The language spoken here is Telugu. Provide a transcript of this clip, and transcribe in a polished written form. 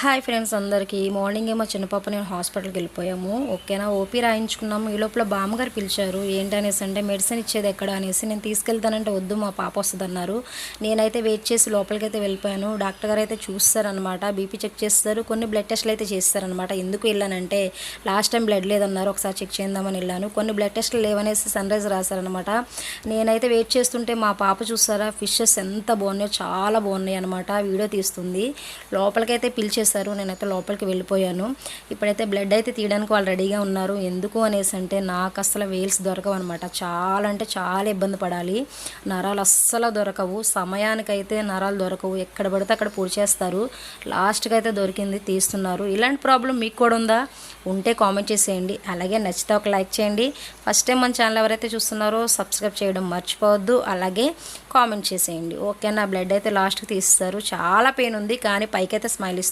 హాయ్ ఫ్రెండ్స్ అందరికీ మార్నింగ్ ఏమో చిన్న పాప నేను హాస్పిటల్కి వెళ్ళిపోయాము. ఓకేనా, ఓపీ రాయించుకున్నాము. ఈ లోపల బామ్మగారు పిలిచారు. ఏంటనేసి అంటే మెడిసిన్ ఇచ్చేది ఎక్కడ అనేసి, నేను తీసుకెళ్తానంటే వద్దు మా పాప వస్తుందన్నారు. నేనైతే వెయిట్ చేసి లోపలికి అయితే వెళ్ళిపోయాను. డాక్టర్ గారు అయితే చూస్తారనమాట, బీపీ చెక్ చేస్తారు, కొన్ని బ్లడ్ టెస్ట్లు అయితే చేస్తారనమాట. ఎందుకు వెళ్ళానంటే లాస్ట్ టైం బ్లడ్ లేదన్నారు, ఒకసారి చెక్ చేద్దామని వెళ్ళాను. కొన్ని బ్లడ్ టెస్ట్లు లేవనేసి సన్ రైజ్ రాశారనమాట. నేనైతే వెయిట్ చేస్తుంటే మా పాప చూస్తారా ఫిషెస్ ఎంత బాగున్నాయో, చాలా బాగున్నాయి అనమాట. వీడియో తీస్తుంది. లోపలికైతే పిలిచేస్తారు. నేనైతే లోపలికి వెళ్ళిపోయాను. ఇప్పుడైతే బ్లడ్ అయితే తీయడానికి వాళ్ళు రెడీగా ఉన్నారు. ఎందుకు అనేసి అంటే నాకు అస్సలు వేల్స్ దొరకవు అనమాట. చాలా అంటే చాలా ఇబ్బంది పడాలి. నరాలు అస్సలు దొరకవు. సమయానికైతే నరాలు దొరకవు. ఎక్కడ పడితే అక్కడ పూడ్చేస్తారు. లాస్ట్కి అయితే దొరికింది, తీస్తున్నారు. ఇలాంటి ప్రాబ్లం మీకు కూడా ఉందా? ఉంటే కామెంట్ చేసేయండి. అలాగే నచ్చితే ఒక లైక్ చేయండి. ఫస్ట్ టైం మన ఛానల్ ఎవరైతే చూస్తున్నారో సబ్స్క్రైబ్ చేయడం మర్చిపోవద్దు. అలాగే కామెంట్ చేసేయండి. ఓకే, నా బ్లడ్ అయితే లాస్ట్కి తీస్తారు. చాలా పెయిన్ ఉంది, కానీ పైకైతే స్మైల్ ఇస్తుంది.